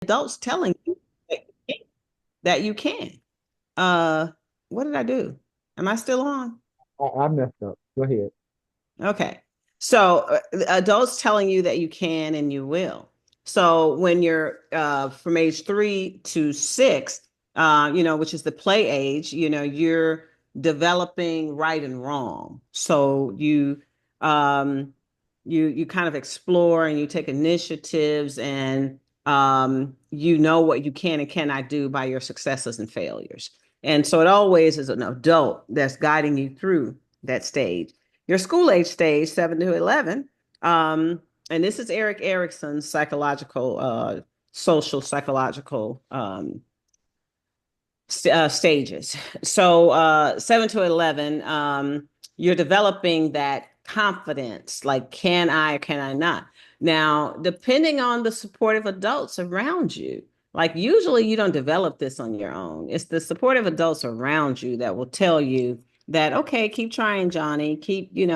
adults telling you that you can. What did I do? Am I still on? I messed up. Go ahead. Okay. So adults telling you that you can and you will. So when you're from age 3 to 6, which is the play age, you're developing right and wrong. So um, you kind of explore and you take initiatives and you know what you can and cannot do by your successes and failures. And so it always is an adult that's guiding you through that stage. Your school age stage, 7 to 11, and this is Eric Erickson's social psychological stages. So 7 to 11, you're developing that confidence, like can I or can I not? Now, depending on the supportive adults around you, like usually you don't develop this on your own. It's the supportive adults around you that will tell you that, okay, keep trying, Johnny, keep, get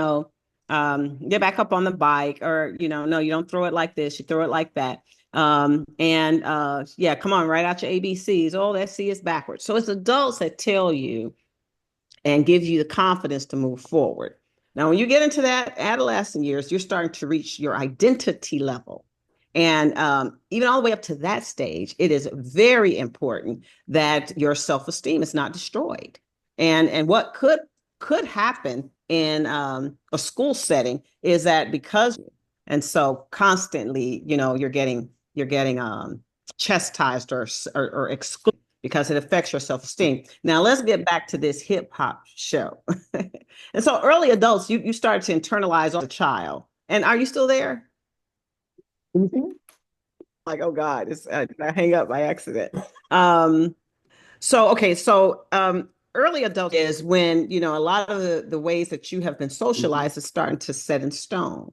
back up on the bike, or, no, you don't throw it like this, you throw it like that. Yeah, come on, write out your ABCs. Oh, that C is backwards. So it's adults that tell you and give you the confidence to move forward. Now, when you get into that adolescent years, you're starting to reach your identity level. And even all the way up to that stage, it is very important that your self-esteem is not destroyed. And what could happen in a school setting is that because and so constantly, you're getting chastised or excluded because it affects your self-esteem. Now let's get back to this hip hop show. And so early adults, you start to internalize as a child. And are you still there? Can you see me? Like, oh God, did I hang up by accident? Um, so okay, so early adult is when a lot of the ways that you have been socialized is starting to set in stone.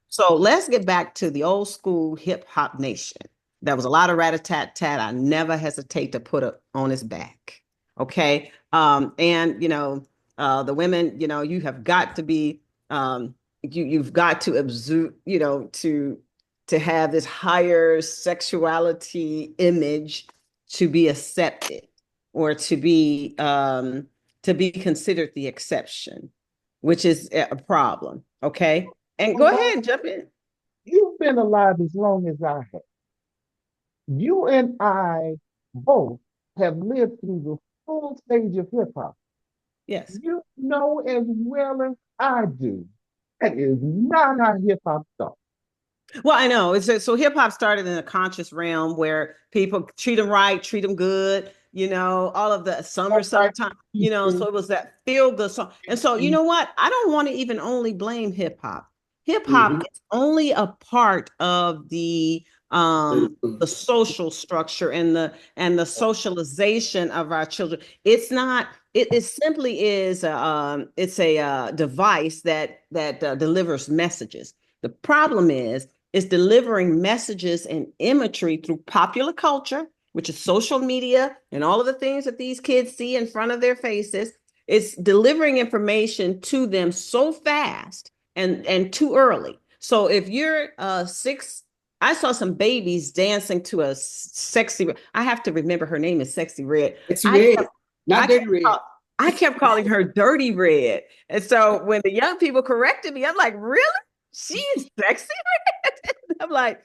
So let's get back to the old school hip hop nation. There was a lot of rat-a-tat-tat. I never hesitate to put it on his back. Okay. And the women, you have got to be you've got to observe, to have this higher sexuality image to be accepted or to be considered the exception, which is a problem. Okay. And go Well, ahead and jump in. you've been alive as long as I have. You and I both have lived through the full stage of hip hop. Yes. You know as well as I do that is not how hip hop starts. Well, I know. So hip hop started in a conscious realm where people treat them right, treat them good, all of the summertime, so it was that feel good song. And so, you know what? I don't want to even only blame hip hop. Hip hop Mhm. is only a part of the social structure and the socialization of our children. It's not it simply is it's a device that delivers messages. The problem is it's delivering messages and imagery through popular culture, which is social media and all of the things that these kids see in front of their faces. It's delivering information to them so fast and too early. So if you're 6, I saw some babies dancing to a sexy. I have to remember her name is Sexy Red. It's I red, kept, not I dirty kept, red. I kept calling her Dirty Red, and so when the young people corrected me, I'm like, really? She is sexy red? I'm like,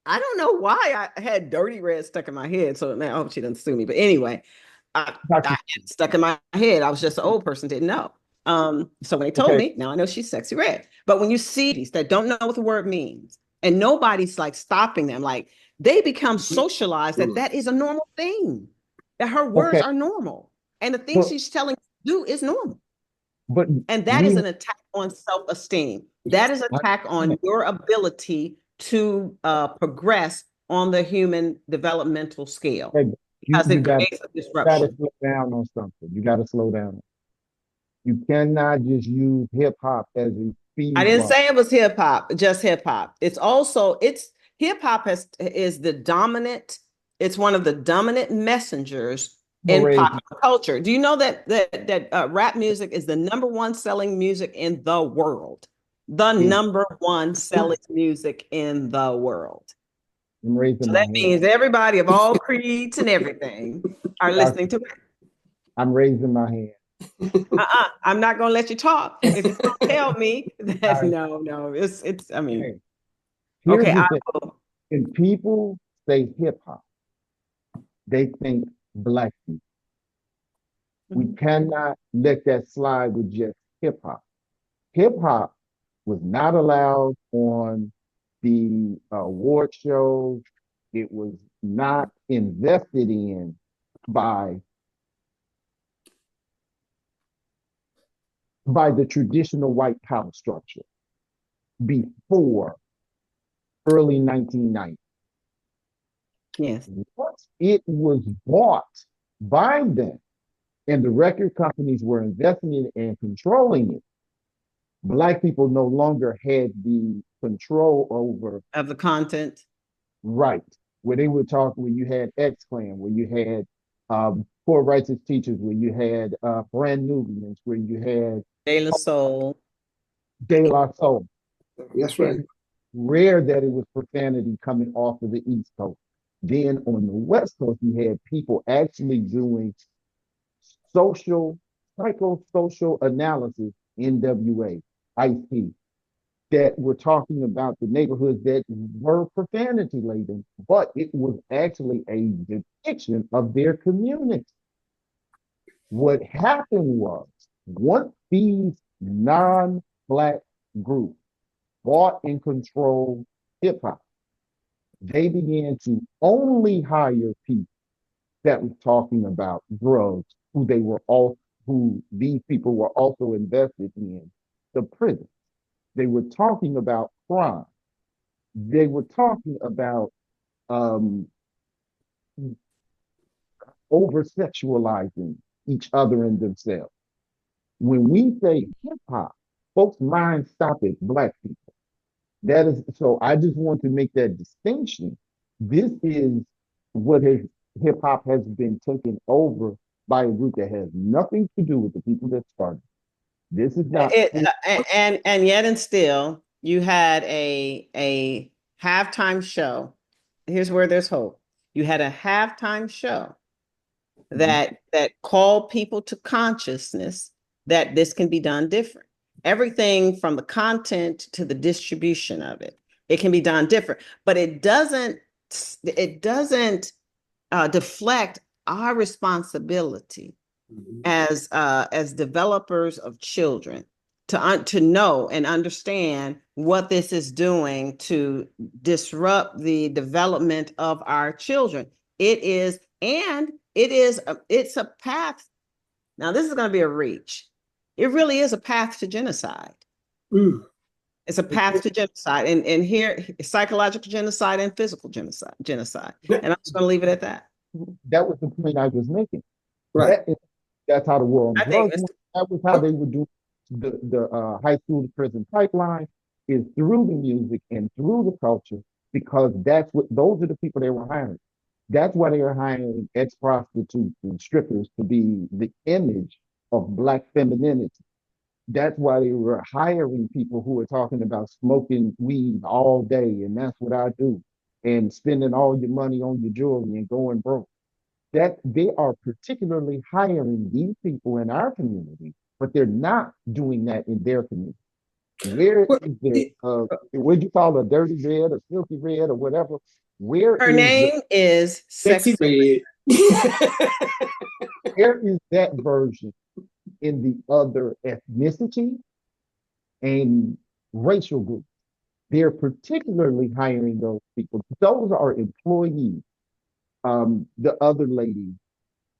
I don't know why I had Dirty Red stuck in my head. So now I hope she doesn't sue me. But anyway, I had it stuck in my head. I was just an old person, didn't know. So when they told Okay, me, now I know she's Sexy Red. But when you see these that don't know what the word means, and nobody's like stopping them, like they become socialized that is a normal thing, that her words okay, are normal, and the things but she's telling you to do is normal. but And that is we an attack on self-esteem. Yes. That is an I attack on understand. your ability to progress on the human developmental scale Hey, because you it got creates a gotta disruption. slow down on something. You gotta slow down. You cannot just use hip hop as a I speed didn't bump. say it was hip hop, just hip hop. It's hip hop is the dominant, it's one of the dominant messengers in Raise popular culture. Do you know that rap music is the number one selling music in the world? The is number one selling music in the world. I'm raising So my that hand. means everybody of all creeds and everything are listening to it. I'm raising my hand. I'm not going to let you talk if you don't tell me that. I, No, it's, I mean, okay. Here's okay, the I thing. will. When people say hip hop, they think black people. We Mhm. cannot let that slide with just hip hop. Hip hop was not allowed on the award shows. It was not invested in by the traditional white power structure before early 1990. Yes. Once it was bought by them and the record companies were investing in it and controlling it, black people no longer had the control over Of the content. right. Where they were talking, where you had X Clan, where you had Poor Righteous Teachers, where you had Brand Nubians, where you had De La Soul. De La Soul. That's right. It's rare that it was profanity coming off of the East Coast. Then on the West Coast, you had people actually doing social, psychosocial analysis, NWA, Ice-T, that were talking about the neighborhoods that were profanity laden, but it was actually a depiction of their community. What happened was, once these non-black groups bought and controlled hip hop, they began to only hire people that was talking about drugs, who these people were also invested in the prison. They were talking about crime. They were talking about um, over sexualizing each other and themselves. When we say hip hop, folks' minds stop at black people. That is so. I just want to make that distinction. This is what hip hop has been taken over by a group that has nothing to do with the people that started. This is not. And yet and still, you had a halftime show. Here's where there's hope. You had a halftime show that called people to consciousness that this can be done different. Everything from the content to the distribution of it, it can be done different, but it doesn't deflect our responsibility as developers of children to know and understand what this is doing to disrupt the development of our children. It's a path. Now this is going to be a reach. It really is a path to genocide. Mm. It's a path to genocide, and here psychological genocide and physical genocide. And I'm just going to leave it at that. That was the point I was making. Right. That's how the war on I think drugs went. That was how they would do the high school to prison pipeline is through the music and through the culture, because those are the people they were hiring. That's why they were hiring ex prostitutes and strippers to be the image of black femininity. That's why they were hiring people who were talking about smoking weed all day, and that's what I do, and spending all your money on your jewelry and going broke. That they are particularly hiring these people in our community, but they're not doing that in their community. Where Well, is the what do you call a dirty red or filthy red or whatever? Where her is name is sexy Sexy. red. where is that version in the other ethnicity and racial groups? They're particularly hiring those people. Those are employees. The other lady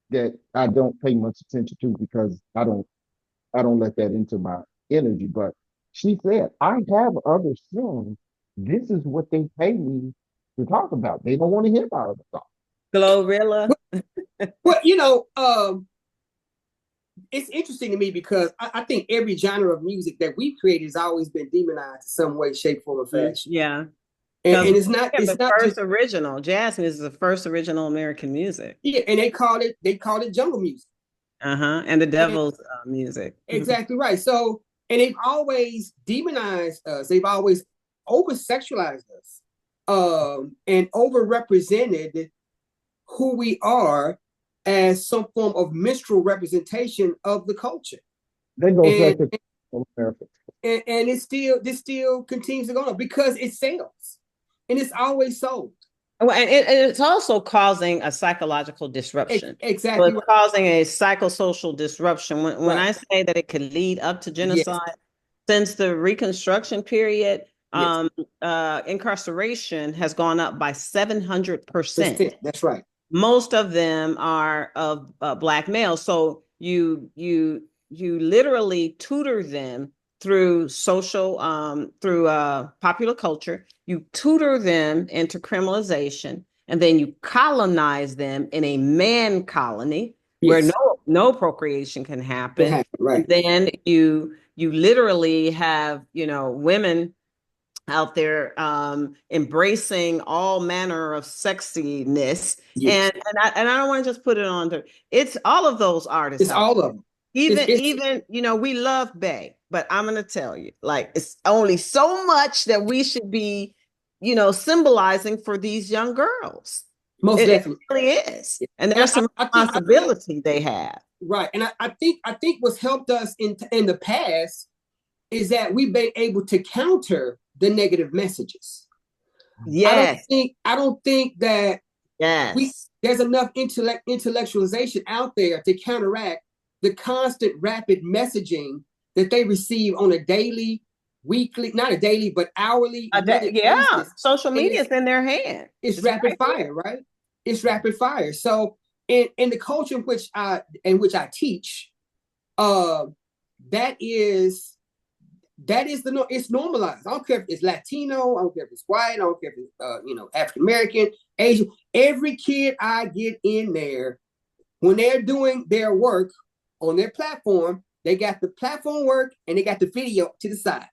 that I don't pay much attention to because I don't let that into my energy. But she said, I have other songs. This is what they pay me to talk about. They don't want to hear about other songs. Glorilla. Well, it's interesting to me because I think every genre of music that we've created has always been demonized in some way, shape, form, or fashion. Yeah. And it's not The first just original jazz music is the first original American music. yeah, and they call it jungle music. And the And devil's music. exactly right. So and they've always demonized us. They've always over sexualized us. and overrepresented who we are as some form of minstrel representation of the culture. That goes back And to America. and this still continues to go on because it sells, and it's always sold. Well, and it's also causing a psychological disruption. So Exactly it's right. causing a psychosocial disruption. When Right. I say that it could lead up to Yes. genocide, since the Reconstruction period, Yes. incarceration has gone up by 700%. That's right. Most of them are of Black males. So you literally tutor them through social through popular culture. You tutor them into criminalization, and then you colonize them in a man colony where Yes. no procreation can happen. Right. And then you literally have, women out there embracing all manner of sexiness. Yes. And I don't want to just put it on there. It's all of those artists It's out all there. of them. Even we love Bay, but I'm gonna tell you, like, it's only so much that we should be, symbolizing for these young girls. Most definitely. It really is. Yeah. And there's some responsibility they have. Right. And I think what's helped us in the past is that we've been able to counter the negative messages. Yes. I don't think that there's enough intellectualization out there to counteract the constant rapid messaging that they receive on a daily, weekly, not a daily, but hourly. Basis. Social media is in their hand. It's rapid fire, right? It's rapid fire. So in the culture in which I teach, that is it's normalized. I don't care if it's Latino, I don't care if it's white, I don't care if it's African American, Asian. Every kid I get in there, when they're doing their work on their platform, they got the platform work and they got the video to the side.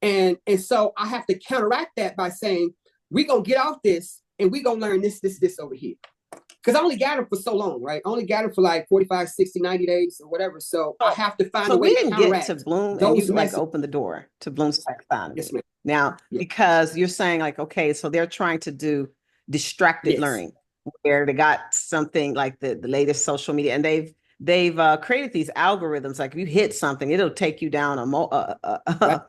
And so I have to counteract that by saying, we're gonna get off this and we're gonna learn this over here. Because I only got them for so long, right? I only got them for like 45, 60, 90 days or whatever. So I have to find a way to counteract. So we didn't get to Bloom, and you like open the door to Bloom's taxonomy. Yes, ma'am. Now, because you're saying like, okay, so they're trying to do distracted learning, where they got something like the latest social media, and they've created these algorithms. Like if you hit something, it'll take you down the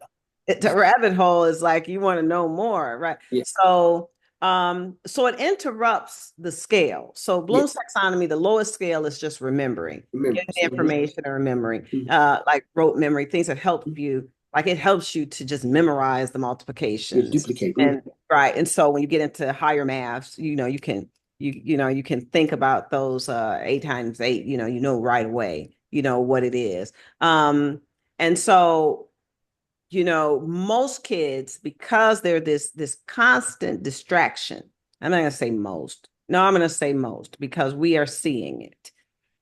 rabbit hole. Is like you want to know more, right? Yes. So it interrupts the scale. So Bloom's taxonomy, the lowest scale is just remembering, getting the information and remembering, like rote memory, things that help you. Like it helps you to just memorize the multiplications, duplicate, and right. And so when you get into higher maths, you can think about those 8 times 8. You know right away. You know what it is. And so. Most kids, because they're this constant distraction. I'm not going to say most. No, I'm going to say most because we are seeing it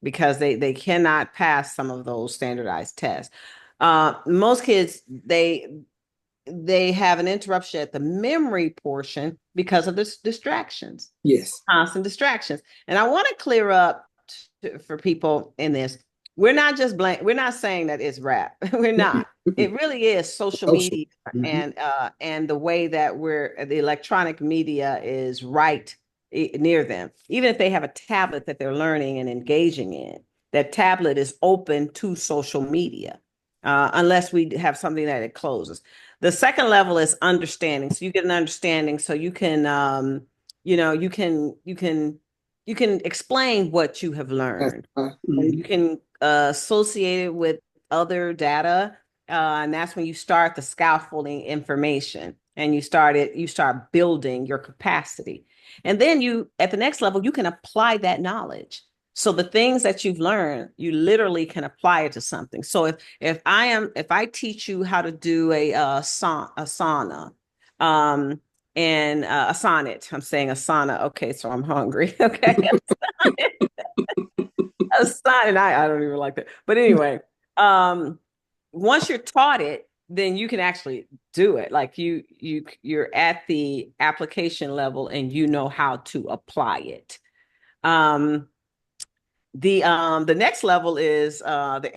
because they cannot pass some of those standardized tests. Most kids, they have an interruption at the memory portion because of the distractions. Yes. Constant distractions. And I want to clear up for people in this. We're not just we're not saying that it's rap. We're not. It really is social media and the way that the electronic media is right near them. Even if they have a tablet that they're learning and engaging in, that tablet is open to social media, unless we have something that it closes. The second level is understanding. So you get an understanding, so you can, you can explain what you have learned. And you can associate it with other data, and that's when you start the scaffolding information, and you start building your capacity. And then at the next level, you can apply that knowledge. So the things that you've learned, you literally can apply it to something. So if I teach you how to do a sauna, and a sonnet. I'm saying a sauna. Okay, so I'm hungry. Okay. A sonnet. I don't even like that. But anyway, once you're taught it, then you can actually do it. Like you're at the application level and you know how to apply it. The next level is the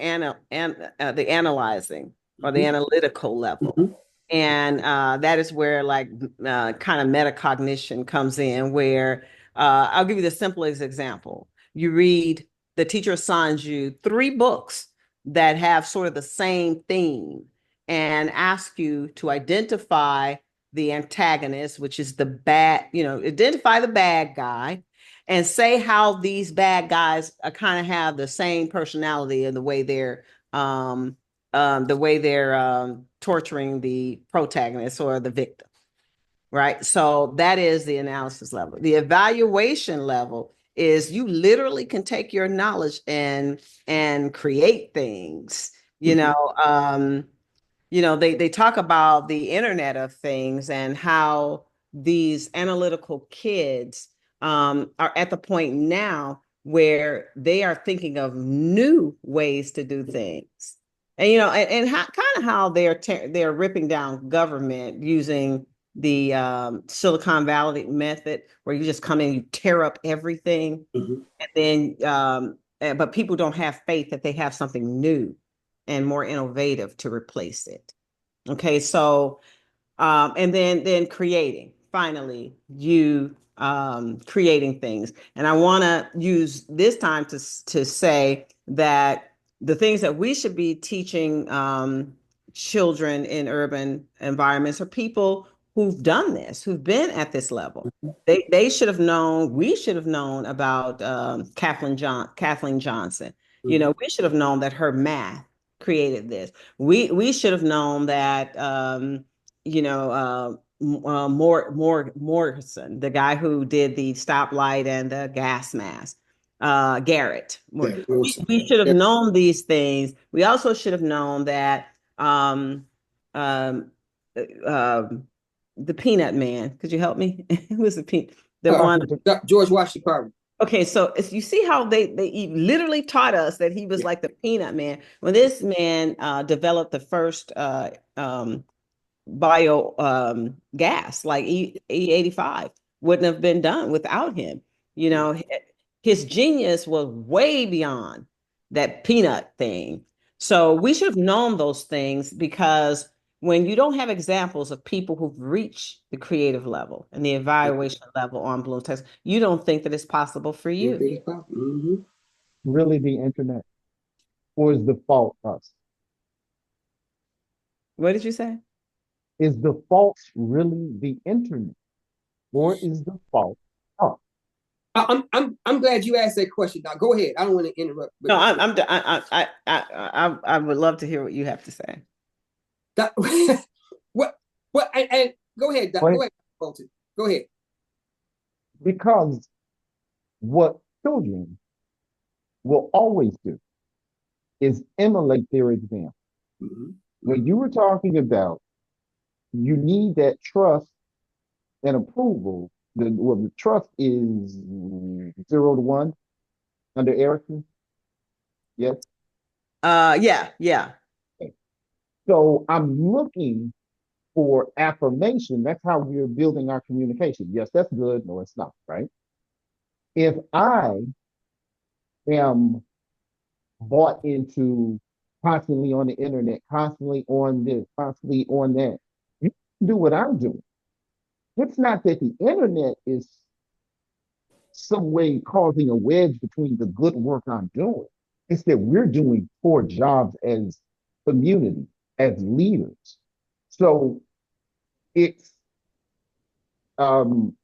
analyzing or the analytical level. And that is where like kind of metacognition comes in, where I'll give you the simplest example. You read, the teacher assigns you three books that have sort of the same theme and ask you to identify the antagonist, which is the bad, identify the bad guy and say how these bad guys kind of have the same personality and the way they're torturing the protagonist or the victim, right? So that is the analysis level. The evaluation level is you literally can take your knowledge and create things. They talk about the Internet of Things and how these analytical kids are at the point now where they are thinking of new ways to do things. And kind of how they're ripping down government using the Silicon Valley method, where you just come in, you tear up everything, and then but people don't have faith that they have something new and more innovative to replace it. Okay, so and then creating, finally, you creating things. And I want to use this time to say that the things that we should be teaching children in urban environments are people who've done this, who've been at this level. They should have known, we should have known about Kathleen Johnson. We should have known that her math created this. We should have known that Morrison, the guy who did the stoplight and the gas mask, Garrett. We should have known these things. We also should have known that um, the Peanut Man. Could you help me? Who was the peanut? The one. George Washington Carver. Okay, so you see how they literally taught us that he was like the Peanut Man. When this man developed the first bio gas, like E85, wouldn't have been done without him. His genius was way beyond that peanut thing. So we should have known those things, because when you don't have examples of people who've reached the creative level and the evaluation level on Bloom text, you don't think that it's possible for you. Really the internet? Or is the fault us? What did you say? Is the fault really the internet? Or is the fault us? I'm glad you asked that question. Now go ahead. I don't want to interrupt. No, I would love to hear what you have to say. What? And go ahead, Doc. Go ahead, Bolton. Go ahead. Because what children will always do is emulate their example. When you were talking about, you need that trust and approval. The trust is 0 to 1 under Erickson. Yes. Yeah. Okay. So I'm looking for affirmation. That's how we're building our communication. Yes, that's good. No, it's not, right? If I am bought into constantly on the internet, constantly on this, constantly on that, you do what I'm doing. It's not that the internet is some way causing a wedge between the good work I'm doing. It's that we're doing poor jobs as community, as leaders. So it's again,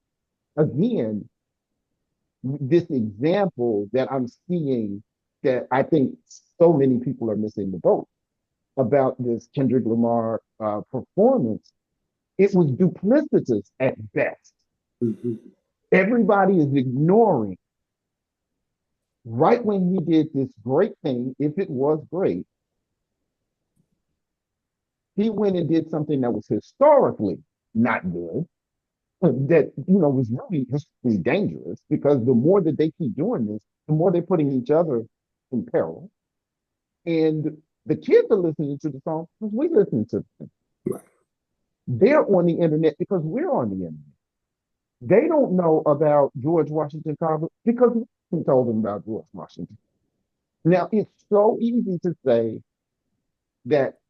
this example that I'm seeing, that I think so many people are missing the boat about this Kendrick Lamar performance. It was duplicitous at best. Everybody is ignoring right when he did this great thing. If it was great, he went and did something that was historically not good, that was really dangerous, because the more that they keep doing this, the more they're putting each other in peril. And the kids are listening to the song because we listen to them. Right. They're on the internet because we're on the internet. They don't know about George Washington Carver because we told them about George Washington. Now, it's so easy to say that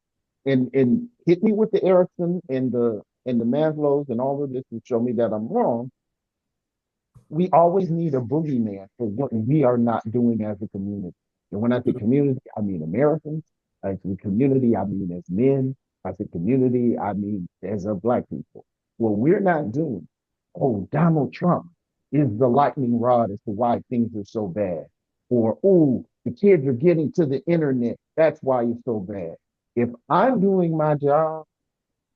and hit me with the Erickson and the Maslow's and all of this to show me that I'm wrong. We always need a boogeyman for what we are not doing as a community. And when I say community, I mean Americans. As a community, I mean as men. As a community, I mean as a Black people. What we're not doing, oh, Donald Trump is the lightning rod as to why things are so bad. Or, oh, the kids are getting to the internet. That's why it's so bad. If I'm doing my job,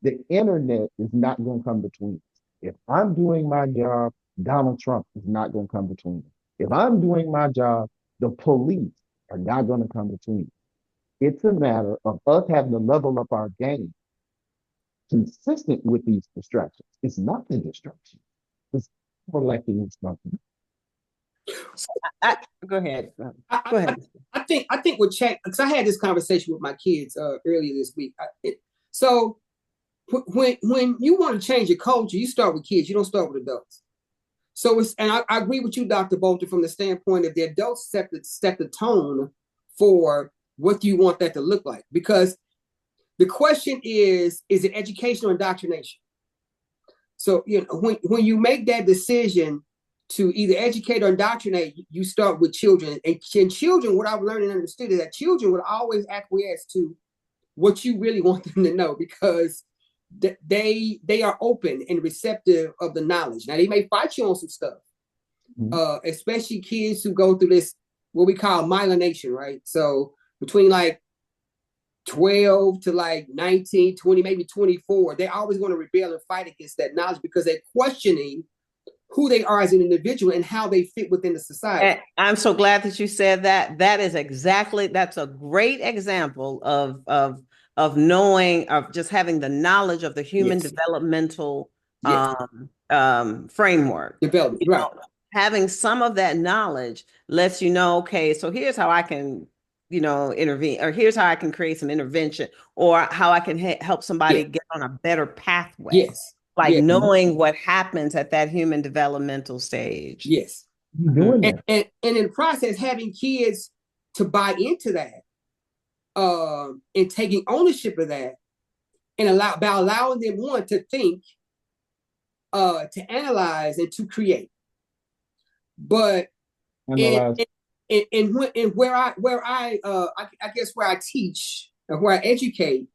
the internet is not going to come between us. If I'm doing my job, Donald Trump is not going to come between us. If I'm doing my job, the police are not going to come between us. It's a matter of us having to level up our game consistent with these distractions. It's not the distraction. It's collecting something. Go ahead. Go I, ahead. I think with chat, because I had this conversation with my kids earlier this week. So when you want to change your culture, you start with kids. You don't start with adults. So I agree with you, Dr. Bolton, from the standpoint that the adults set the tone for what do you want that to look like? Because the question is it education or indoctrination? So when you make that decision to either educate or indoctrinate, you start with children. And children, what I've learned and understood is that children would always acquiesce to what you really want them to know, because they are open and receptive of the knowledge. Now, they may fight you on some stuff, especially kids who go through this, what we call myelination, right? So between like 12 to like 19, 20, maybe 24, they always want to rebel and fight against that knowledge because they're questioning who they are as an individual and how they fit within the society. And I'm so glad that you said that. That's a great example of knowing, of just having the knowledge of the human developmental framework. Development, right. Having some of that knowledge lets you know, okay, so here's how I can, intervene, or here's how I can create some intervention, or how I can help somebody get on a better pathway. Yes. Like knowing what happens at that human developmental stage. Yes. And in the process, having kids to buy into that, and taking ownership of that, and allowing them, one, to think, to analyze, and to create. But where I teach and where I educate,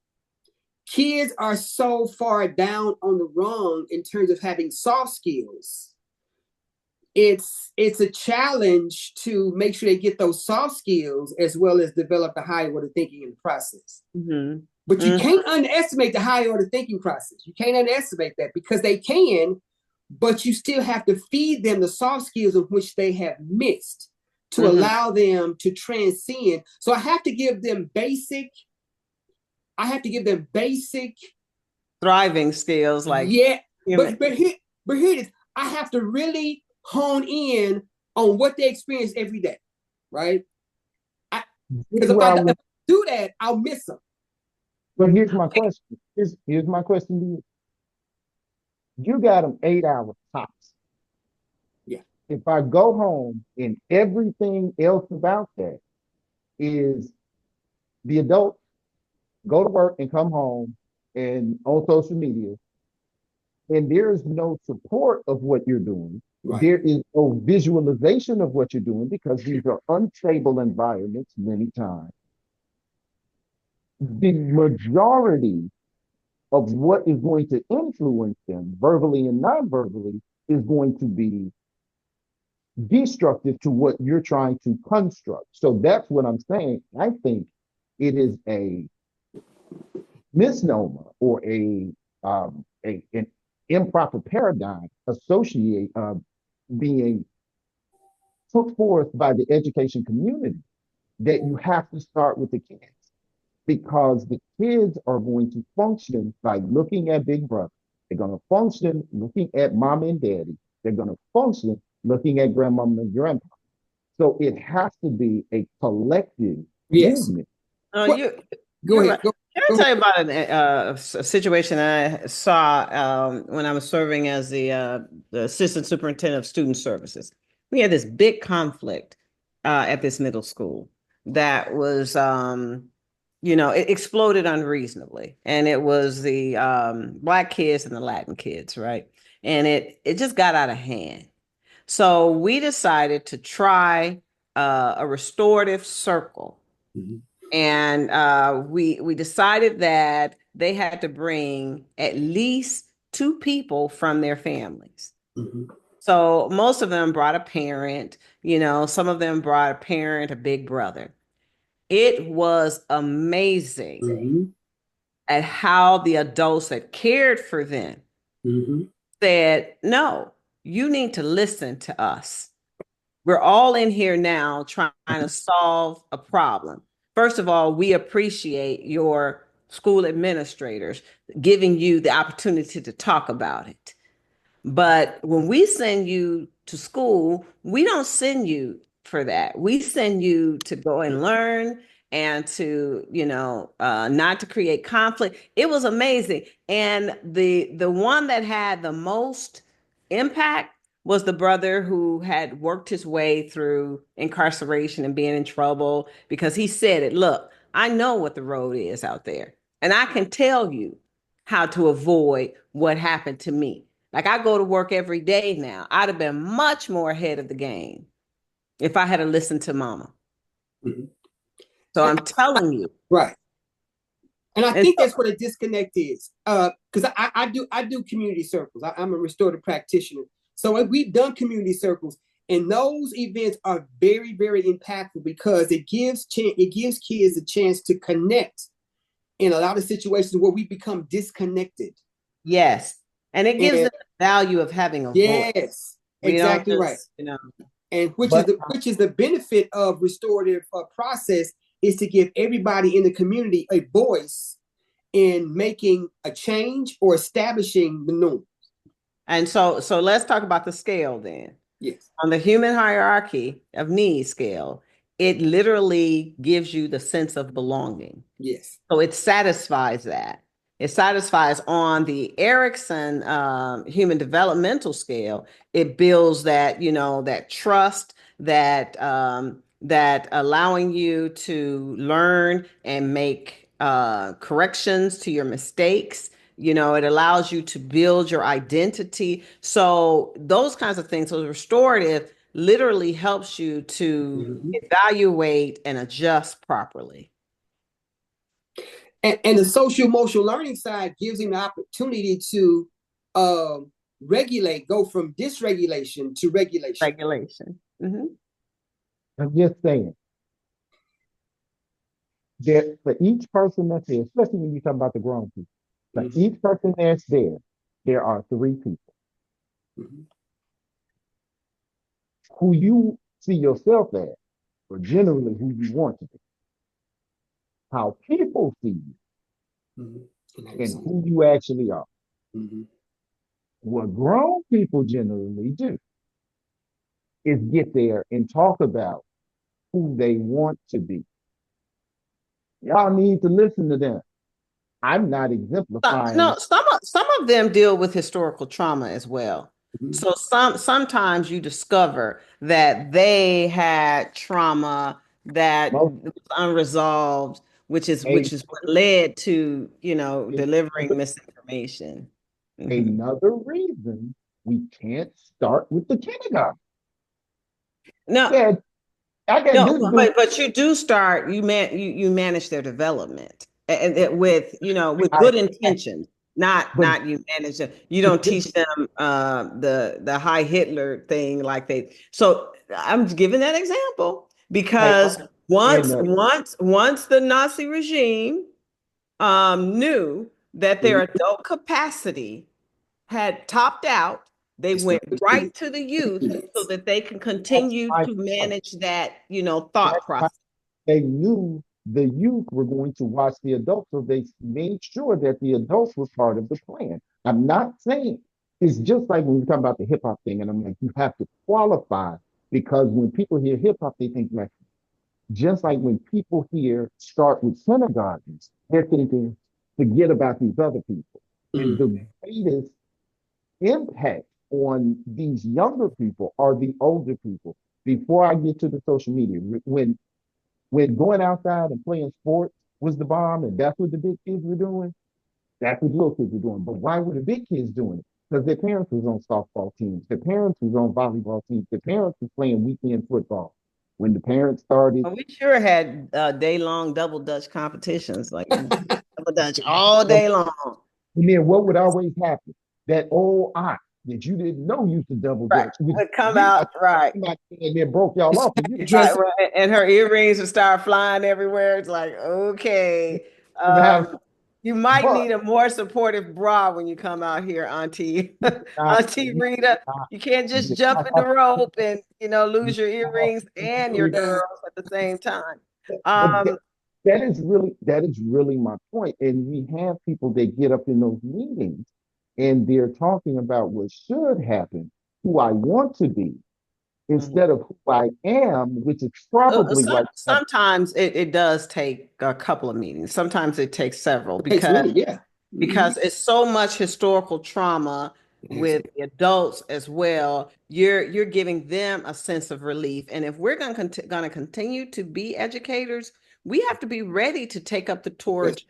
kids are so far down on the rung in terms of having soft skills. It's a challenge to make sure they get those soft skills as well as develop the higher order thinking in the process. Mm-hmm. But you can't underestimate the higher order thinking process. You can't underestimate that, because they can, but you still have to feed them the soft skills of which they have missed to allow them to transcend. So I have to give them basic thriving skills, like but here it is. I have to really hone in on what they experience every day, right? Because if I do that, I'll miss them. But here's my question. Here's my question to you. You got them 8 hours tops. Yeah. If I go home and everything else about that is the adult go to work and come home and on social media, and there is no support of what you're doing. Right. There is no visualization of what you're doing, because these are unstable environments many times. The majority of what is going to influence them, verbally and non-verbally, is going to be destructive to what you're trying to construct. So that's what I'm saying. I think it is a misnomer or an improper paradigm being put forth by the education community that you have to start with the kids, because the kids are going to function by looking at Big Brother. They're going to function looking at mom and daddy. They're going to function looking at grandmama and grandpa. So it has to be a collective movement. Go ahead. Can I tell you about a situation I saw when I was serving as the assistant superintendent of student services? We had this big conflict at this middle school that was, it exploded unreasonably. And it was the Black kids and the Latin kids, right? And it just got out of hand. So we decided to try a restorative circle. Mhm. And we decided that they had to bring at least two people from their families. Mhm. So most of them brought a parent, some of them brought a parent, a big brother. It was amazing Mhm. at how the adults that cared for them Mhm. said, no, you need to listen to us. We're all in here now trying to solve a problem. First of all, we appreciate your school administrators giving you the opportunity to talk about it. But when we send you to school, we don't send you for that. We send you to go and learn and to, not to create conflict. It was amazing. And the one that had the most impact was the brother who had worked his way through incarceration and being in trouble because he said it, look, I know what the road is out there, and I can tell you how to avoid what happened to me. Like I go to work every day now. I'd have been much more ahead of the game if I had to listen to mama. Mhm. So I'm telling you. Right. And I And think so, that's what a disconnect is. Because I do community circles. I'm a restorative practitioner. So we've done community circles, and those events are very, very impactful because it gives kids a chance to connect in a lot of situations where we become disconnected. yes. And it gives And them the value of having a voice. yes, We don't exactly right. just. And which is But the benefit of restorative process is to give everybody in the community a voice in making a change or establishing the norm. And so let's talk about the scale then. Yes. On the human hierarchy of needs scale, it literally gives you the sense of belonging. Yes. So it satisfies that. It satisfies on the Erickson human developmental scale. It builds that, that trust, that allowing you to learn and make corrections to your mistakes. It allows you to build your identity. So those kinds of things. So restorative literally helps you to Mhm. evaluate and adjust properly. And the social emotional learning side gives him the opportunity to regulate, go from dysregulation to regulation. Regulation. I'm just saying that for each person that's there, especially when you talk about the grown people, for Mhm. each person that's there are three people Mhm. who you see yourself as, or generally who you want to be. How people see you Mhm. and who you actually are. Mhm. What grown people generally do is get there and talk about who they want to be. Y'all need to listen to them. I'm not No, exemplifying. some of them deal with historical trauma as well. Mhm. So sometimes you discover that they had trauma that Most was unresolved, which is a, which is what led to, delivering another, misinformation. Mhm. another reason we can't start with the kindergarten. No, Yeah, I got no, this dude. but you do start, you manage their development and with, with I, good intentions, but not you manage them. You don't teach them the High Hitler thing like they. So I'm giving that example I because understand once that. once once the Nazi regime knew that their adult capacity had topped out, they It's went not the right student. to the youth so that they can That's continue my to point. manage that, That's thought my, process. they knew the youth were going to watch the adults, so they made sure that the adults were part of the plan. I'm not saying it's just like when we talk about the hip hop thing, and I'm like, you have to qualify because when people hear hip hop, they think like just like when people here start with kindergartens, they're thinking, forget about these other people. And Mm. the greatest impact on these younger people are the older people. Before I get to the social media, when going outside and playing sports, was the bomb, and that's what the big kids were doing. That's what little kids were doing. But why were the big kids doing it? Because their parents was on softball teams, their parents was on volleyball teams, their parents was playing weekend football. When the parents started, Well, we sure had day-long double dutch competitions, like double dutch all day long. and then what would always happen? That old aunt that you didn't know used to double Right. dutch would Would come out, right. and then broke y'all off. And you Right, Dress up. right. And her earrings would start flying everywhere. It's like, okay, in the house. you might But need a more supportive bra when you come out here, Auntie. not, Auntie Rita. not, You can't just jump in the rope and lose your earrings and your Uh, girls at the same time. but Um, that is really my point. And we have people that get up in those meetings and they're talking about what should happen, who I want to be, mhm. instead of who I am, which is probably what Sometimes it does take a couple of meetings. Sometimes it takes several it takes many, yeah. because it's so much historical trauma with the adults as well. You're giving them a sense of relief, and if we're going to continue to be educators, we have to be ready to take up the Yes. torch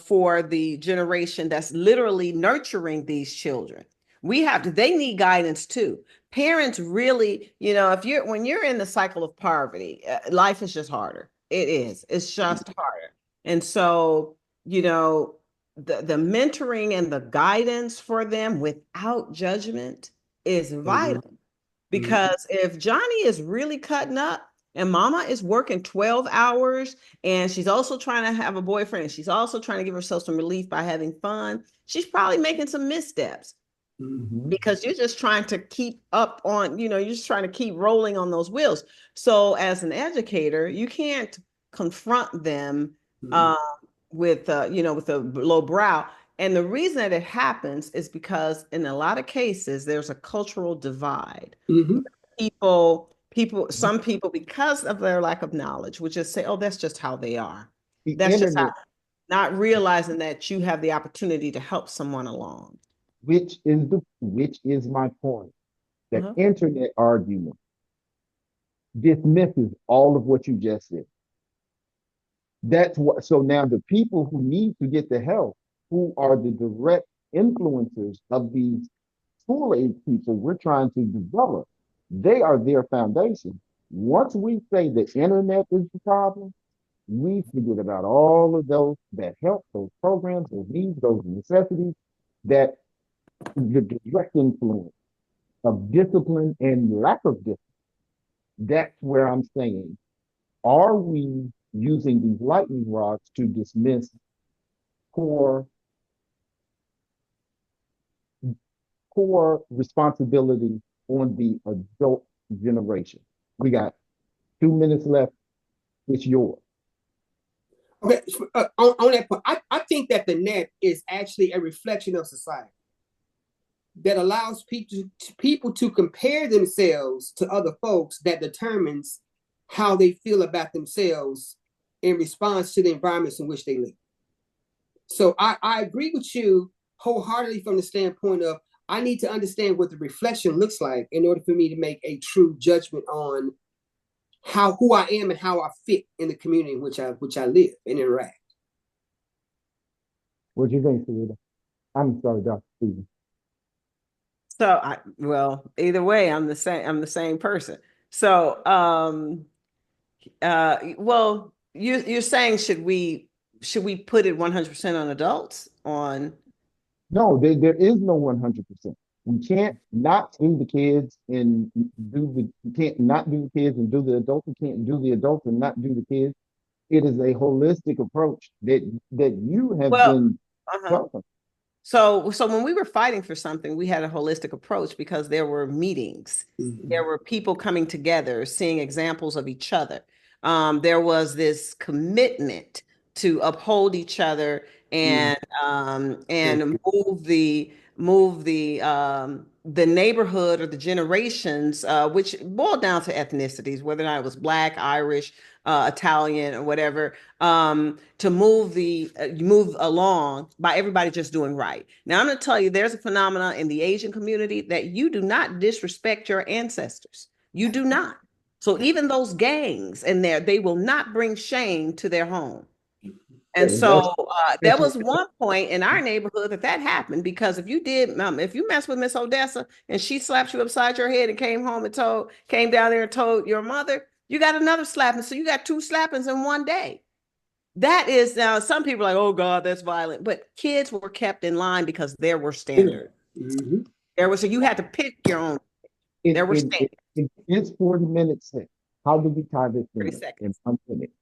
for the generation that's literally nurturing these children. We have to. They need guidance too. Parents really, if you're when you're in the cycle of poverty, life is just harder. It is. It's just harder, and so you know the mentoring and the guidance for them without judgment is Mhm. vital. Because if Johnny is really cutting up and mama is working 12 hours and she's also trying to have a boyfriend and she's also trying to give herself some relief by having fun, she's probably making some missteps Mhm. because you're just trying to keep up on, you're just trying to keep rolling on those wheels. So as an educator, you can't confront them Mhm. uh, with a low brow. And the reason that it happens is because in a lot of cases, there's a cultural divide. Mhm. Some people, because of their lack of knowledge, would just say, oh, that's just how they are. the That's just how, internet, not realizing that you have the opportunity to help someone along. which is my point. The Uh-huh. internet argument dismisses all of what you just said. That's what. So now the people who need to get the help, who are the direct influencers of these school age people we're trying to develop, they are their foundation. Once we say the internet is the problem, we forget about all of those that help, those programs, those needs, those necessities, that the direct influence of discipline and lack of discipline. That's where I'm saying, are we using these lightning rods to dismiss core core responsibility on the adult generation? We got 2 minutes left. It's yours. Okay, on that point, I think that the net is actually a reflection of society that allows people to compare themselves to other folks that determines how they feel about themselves in response to the environments in which they live. So I agree with you wholeheartedly from the standpoint of I need to understand what the reflection looks like in order for me to make a true judgment on who I am and how I fit in the community in which I live and interact. What do you think, Sarita? I'm sorry, Dr. Stephen. Well, either way, I'm the same person. So, well, you're saying should we put it 100% on adults on? No, there is no 100%. We can't not do the kids and we can't not do the kids and do the adults. We can't do the adults and not do the kids. It is a holistic approach that you have Well, been uh-huh. talking. So when we were fighting for something, we had a holistic approach because there were meetings, there Mhm. were people coming together, seeing examples of each other. There was this commitment to uphold each other Mhm. and move the neighborhood or the generations, which boiled down to ethnicities, whether or not it was Black, Irish, Italian, or whatever, to move along by everybody just doing right. Now, I'm going to tell you, there's a phenomenon in the Asian community that you do not disrespect your ancestors. You do not. So even those gangs in there, they will not bring shame to their home. And so there was one point in our neighborhood that happened, because if you mess with Miss Odessa and she slapped you upside your head and came down there and told your mother, you got another slapping. So you got 2 slappings in one day. That is, now some people are like, oh God, that's violent. But kids were kept in line because there were standards. Mm-hmm. So you had to pick your own. There were standards. It's 40 minutes in. How do we tie this 30 in? seconds. In 1 minute.